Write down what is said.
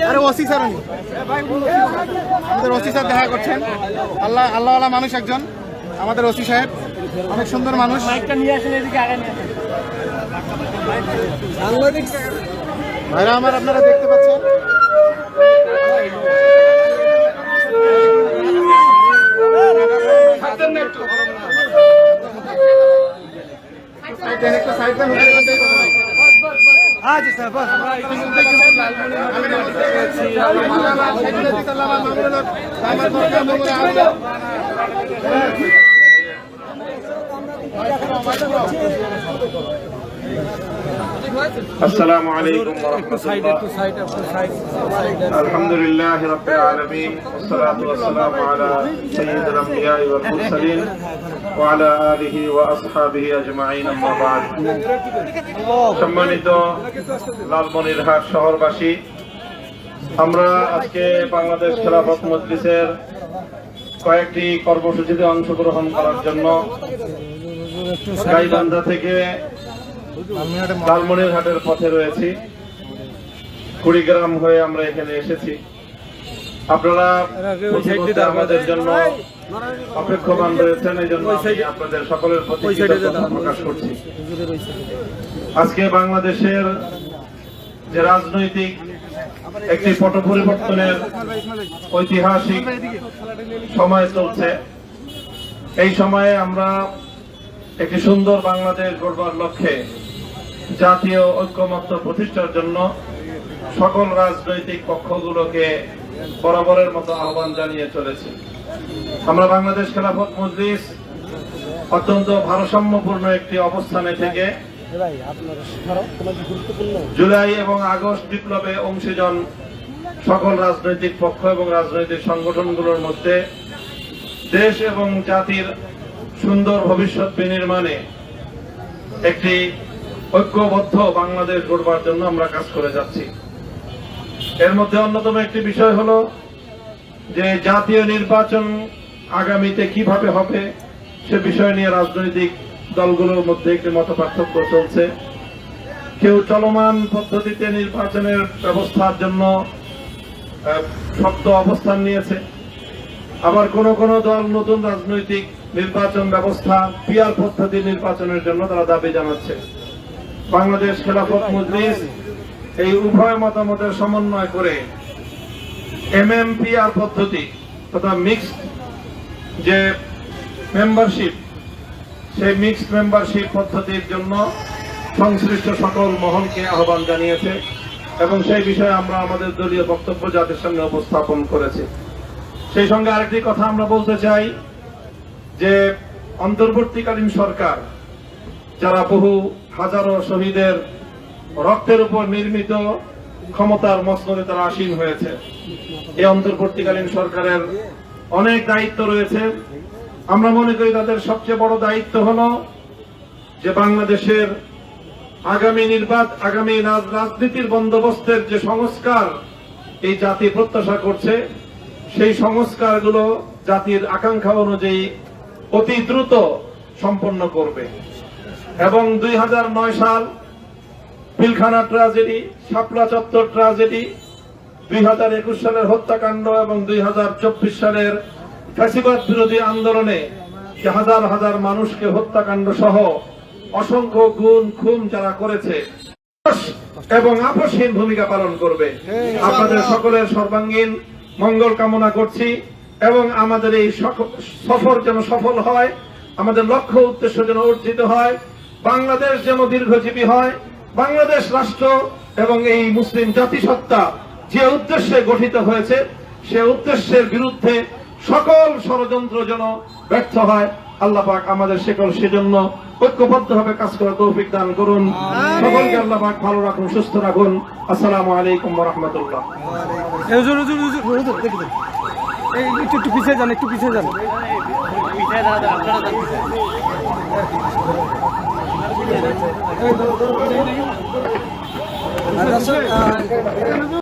আরে OC sir আমাদের OC sir দেখা করছেন। আল্লাহ আল্লাহ মানুষ একজন আমাদের ওসি সাহেব, অনেক সুন্দর মানুষ। ভাইরা আমার আপনারা দেখতে পাচ্ছেন السلام عليكم ورحمة الله. الحمد لله رب العالمين والصلاة والسلام على سيد الأنبياء والمرسلين وعلى آله وأصحابه أجمعين أما بعد. সম্মানিত লালমনিরহাট শহরবাসী, আমরা আজকে বাংলাদেশ খেলাফত মজলিসের কয়েকটি কর্মসূচিতে অংশগ্রহণ করার জন্য গাইবান্ধা থেকে লালমনিরহাটের পথে রয়েছি। কুড়িগ্রাম হয়ে আমরা এখানে এসেছি। আপনারা আমাদের জন্য অপেক্ষমান রয়েছেন, এই জন্য আপনাদের সকলের প্রতি কৃতজ্ঞতা প্রকাশ করছি। আজকে বাংলাদেশের যে রাজনৈতিক একটি পট পরিবর্তনের ঐতিহাসিক সময় চলছে, এই সময়ে আমরা একটি সুন্দর বাংলাদেশ গড়বার লক্ষ্যে জাতীয় ঐক্যমত্য প্রতিষ্ঠার জন্য সকল রাজনৈতিক পক্ষগুলোকে বরাবরের মতো আহ্বান জানিয়ে চলেছি। আমরা বাংলাদেশ খেলাফত মজলিস অত্যন্ত ভারসাম্যপূর্ণ একটি অবস্থানে থেকে জুলাই এবং আগস্ট বিপ্লবে অংশীজন সকল রাজনৈতিক পক্ষ এবং রাজনৈতিক সংগঠনগুলোর মধ্যে দেশ এবং জাতির সুন্দর ভবিষ্যৎ বিনির্মাণে একটি ঐক্যবদ্ধ বাংলাদেশ গড়বার জন্য আমরা কাজ করে যাচ্ছি। এর মধ্যে অন্যতম একটি বিষয় হলো যে জাতীয় নির্বাচন আগামীতে কিভাবে হবে সে বিষয় নিয়ে রাজনৈতিক দলগুলোর মধ্যে একটি মতপার্থক্য চলছে। কেউ চলমান পদ্ধতিতে নির্বাচনের ব্যবস্থার জন্য শক্ত অবস্থান নিয়েছে, আবার কোন কোন দল নতুন রাজনৈতিক নির্বাচন ব্যবস্থা পিয়ার পদ্ধতি নির্বাচনের জন্য তারা দাবি জানাচ্ছে। বাংলাদেশ খেলাফত মজলিস এই উভয় মতামতের সমন্বয় করে এমএমপিআর পদ্ধতি তথা মিক্সড যে মেম্বারশিপ, সেই মিক্সড মেম্বারশিপ পদ্ধতির জন্য সংশ্লিষ্ট সকল মহলকে আহ্বান জানিয়েছে এবং সেই বিষয়ে আমরা আমাদের দলীয় বক্তব্য জাতির সামনে উপস্থাপন করেছি। সেই সঙ্গে আরেকটি কথা আমরা বলতে চাই যে অন্তর্বর্তীকালীন সরকার যারা বহু হাজারো শহীদের রক্তের উপর নির্মিত ক্ষমতার মসনদে তারা আসীন হয়েছে, এই অন্তর্বর্তীকালীন সরকারের অনেক দায়িত্ব রয়েছে। আমরা মনে করি তাদের সবচেয়ে বড় দায়িত্ব হলো যে বাংলাদেশের আগামী রাজনীতির বন্দোবস্তের যে সংস্কার এই জাতি প্রত্যাশা করছে, সেই সংস্কারগুলো জাতির আকাঙ্ক্ষা অনুযায়ী অতি দ্রুত সম্পন্ন করবে এবং 2009 সাল পিলখানা ট্র্যাজেডি, শাপলা চত্বর ট্র্যাজেডি, 2021 সালের হত্যাকাণ্ড এবং 2024 সালের ফ্যাসিবাদ বিরোধী আন্দোলনে যে হাজার হাজার মানুষকে হত্যাকাণ্ড সহ অসংখ্য গুম খুন যারা করেছে এবং আপসহীন ভূমিকা পালন করবে। আপনাদের সকলের সর্বাঙ্গীন মঙ্গল কামনা করছি এবং আমাদের এই সফর যেন সফল হয়, আমাদের লক্ষ্য উদ্দেশ্য যেন অর্জিত হয়, বাংলাদেশ যেন দীর্ঘজীবী হয়, বাংলাদেশ রাষ্ট্র এবং এই মুসলিম জাতিসত্তা যে উদ্দেশ্যে গঠিত হয়েছে সে উদ্দেশ্যের বিরুদ্ধে সকল ষড়যন্ত্র যেন ব্যর্থ হয়। আল্লাহ পাক আমাদের সেজন্য ঐক্যবদ্ধভাবে কাজ করার তৌফিক দান করুন। সকলকে আল্লাহ পাক ভালো রাখুন, সুস্থ রাখুন। আসসালামু আলাইকুম ওয়া রাহমাতুল্লাহ। একটু পিছিয়ে যান, একটু পিছিয়ে যান। আপনারা